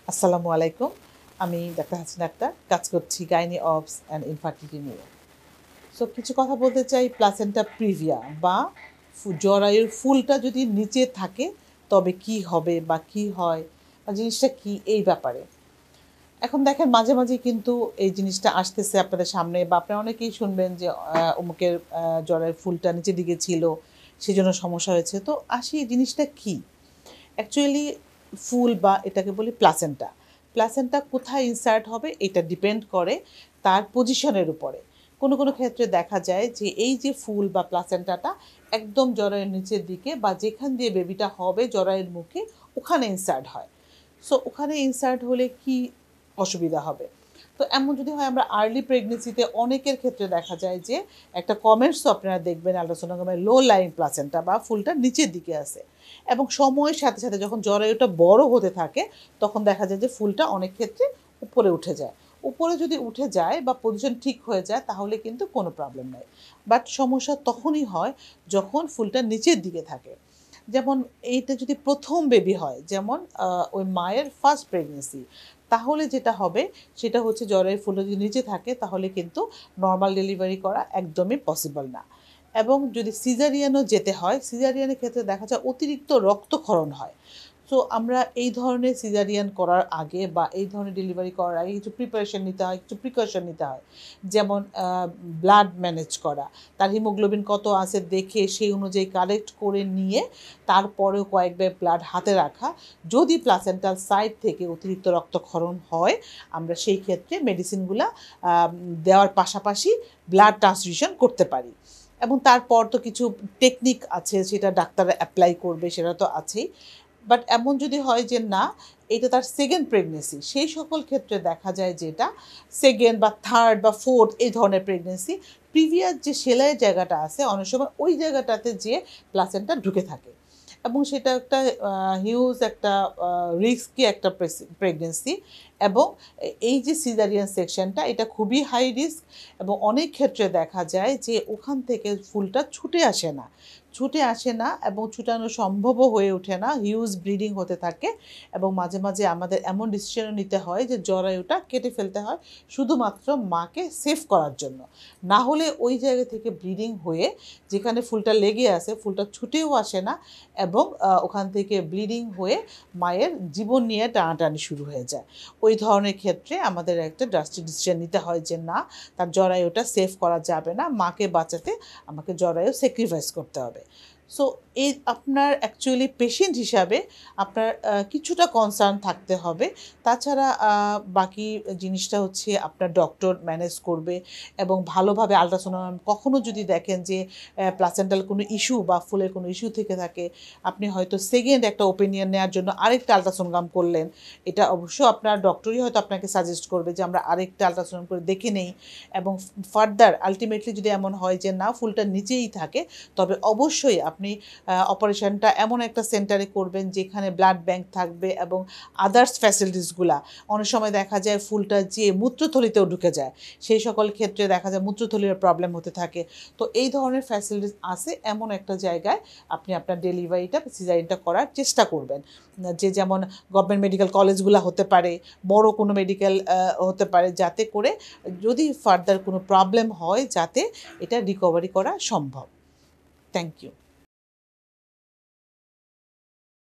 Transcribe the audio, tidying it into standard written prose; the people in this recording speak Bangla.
আসসালামু আলাইকুম। আমি ডাক্তার হাসিনা আক্তার, কাজ করছি গাইনি অবস অ্যান্ড ইনফার্টিলিটি নিয়ে। সো কিছু কথা বলতে চাই প্লাসেন্টা প্রিভিয়া বা জরায়ুর ফুলটা যদি নিচে থাকে তবে কি হবে বা কি হয় বা জিনিসটা কি এই ব্যাপারে। এখন দেখেন মাঝে মাঝেই কিন্তু এই জিনিসটা আসতেছে আপনাদের সামনে বা আপনারা অনেকেই শুনবেন যে অমুকের জরায়ুর ফুলটা নিচের দিকে ছিল, সেজন্য সমস্যা হয়েছে। তো আসি জিনিসটা কী? অ্যাকচুয়ালি ফুল বা এটাকে বলি প্লাসেন্টা। প্লাসেন্টা কোথায় ইনসার্ট হবে এটা ডিপেন্ড করে তার পজিশনের উপরে। কোনো ক্ষেত্রে দেখা যায় যে এই যে ফুল বা প্লাসেন্টাটা একদম জরায়ুর নিচের দিকে বা যেখান দিয়ে বেবিটা হবে জরায়ুর মুখে ওখানে ইনসার্ট হয়। সো ওখানে ইনসার্ট হলে কি অসুবিধা হবে? তো এমন যদি হয় আমরা আর্লি প্রেগনেন্সিতে অনেকের ক্ষেত্রে দেখা যায় যে একটা কমেন্টসও আপনারা দেখবেন আল্ট্রাসোনোগ্রামে লো লাইং প্লাসেন্টা বা ফুলটা নিচের দিকে আছে এবং সময়ের সাথে সাথে যখন জরায়ুটা বড় হতে থাকে তখন দেখা যায় যে ফুলটা অনেক ক্ষেত্রে উপরে উঠে যায়। উপরে যদি উঠে যায় বা পজিশন ঠিক হয়ে যায় তাহলে কিন্তু কোনো প্রবলেম নাই। বাট সমস্যা তখনই হয় যখন ফুলটা নিচের দিকে থাকে। যেমন এইটা যদি প্রথম বেবি হয়, যেমন ওই মায়ের ফার্স্ট প্রেগনেন্সি, তাহলে যেটা হবে সেটা হচ্ছে জরায়ুর ফুলটা যদি নিচে থাকে তাহলে কিন্তু নর্মাল ডেলিভারি করা একদমই পসিবল না। এবং যদি সিজারিয়ানও যেতে হয়, সিজারিয়ানের ক্ষেত্রে দেখা যায় অতিরিক্ত রক্তক্ষরণ হয়। সো আমরা এই ধরনের সিজারিয়ান করার আগে বা এই ধরনের ডেলিভারি করার আগে কিছু প্রিপারেশন নিতে হয়, কিছু প্রিকশন নিতে হয়। যেমন ব্লাড ম্যানেজ করা, তার হিমোগ্লোবিন কত আছে দেখে সেই অনুযায়ী কালেক্ট করে নিয়ে তারপরেও কয়েকবার ব্লাড হাতে রাখা। যদি প্লাসেন্টাল সাইড থেকে অতিরিক্ত রক্তক্ষরণ হয় আমরা সেই ক্ষেত্রে মেডিসিনগুলা দেওয়ার পাশাপাশি ব্লাড ট্রান্সফিউশন করতে পারি। এবং তারপর তো কিছু টেকনিক আছে সেটা ডাক্তাররা অ্যাপ্লাই করবে, সেটা তো আছেই। বাট এমন যদি হয় যে না, এটা তার সেকেন্ড প্রেগনেন্সি, সেই সকল ক্ষেত্রে দেখা যায় যে এটা সেকেন্ড বা থার্ড বা ফোর্থ এই ধরনের প্রেগনেন্সি, প্রিভিয়াস যে সেলাইয়ের জায়গাটা আছে অনেক সময় ওই জায়গাটাতে যে প্লাসেন্টা ঢুকে থাকে এবং সেটা একটা হিউজ একটা রিস্কি একটা প্রেগনেন্সি। এবং এই যে সিজারিয়ান সেকশনটা এটা খুবই হাই রিস্ক এবং অনেক ক্ষেত্রে দেখা যায় যে ওখান থেকে ফুলটা ছুটে আসে না এবং ছুটানো সম্ভবও হয়ে ওঠে না, হিউজ ব্লিডিং হতে থাকে এবং মাঝে মাঝে আমাদের এমন ডিসিশনও নিতে হয় যে জরায়ুটা কেটে ফেলতে হয় শুধুমাত্র মাকে সেভ করার জন্য। না হলে ওই জায়গা থেকে ব্লিডিং হয়ে যেখানে ফুলটা লেগে আছে ফুলটা ছুটেও আসে না এবং ওখান থেকে ব্লিডিং হয়ে মায়ের জীবন নিয়ে টানাটানি শুরু হয়ে যায়। ওই ধরনের ক্ষেত্রে আমাদের একটা ড্রাস্টিক ডিসিশন নিতে হয় যে না, তার জরায়ুটা সেভ করা যাবে না, মাকে বাঁচাতে আমাকে জরায়ু স্যাক্রিফাইস করতে হবে। সো এই আপনার অ্যাকচুয়ালি পেশেন্ট হিসাবে আপনার কিছুটা কনসার্ন থাকতে হবে। তাছাড়া বাকি জিনিসটা হচ্ছে আপনার ডক্টর ম্যানেজ করবে এবং ভালোভাবে আল্ট্রাসোনোগ্রাম কখনও যদি দেখেন যে প্লাসেন্টাল কোনো ইস্যু বা ফুলের কোনো ইস্যু থেকে থাকে, আপনি হয়তো সেকেন্ড একটা ওপিনিয়ন নেওয়ার জন্য আরেকটা আল্ট্রাসোনোগ্রাম করলেন। এটা অবশ্য আপনার ডক্টরই হয়তো আপনাকে সাজেস্ট করবে যে আমরা আরেকটা আল্ট্রাসাউন্ড করে দেখে নেই এবং ফার্দার আলটিমেটলি যদি এমন হয় যে না ফুলটা নিচেই থাকে তবে অবশ্যই আপনি অপারেশনটা এমন একটা সেন্টারে করবেন যেখানে ব্লাড ব্যাংক থাকবে এবং আদার্স ফ্যাসিলিটিসগুলা। অনেক সময় দেখা যায় ফুলটা যে মূত্রথলিতেও ঢুকে যায়, সেই সকল ক্ষেত্রে দেখা যায় মূত্রথলির প্রবলেম হতে থাকে। তো এই ধরনের ফ্যাসিলিটিস আছে এমন একটা জায়গায় আপনি আপনার ডেলিভারিটা সিজারিনটা করার চেষ্টা করবেন। যে যেমন গভর্নমেন্ট মেডিকেল কলেজগুলো হতে পারে, বড় কোনো মেডিকেল হতে পারে, যাতে করে যদি ফার্দার কোনো প্রবলেম হয় যাতে এটা রিকভারি করা সম্ভব। Thank you.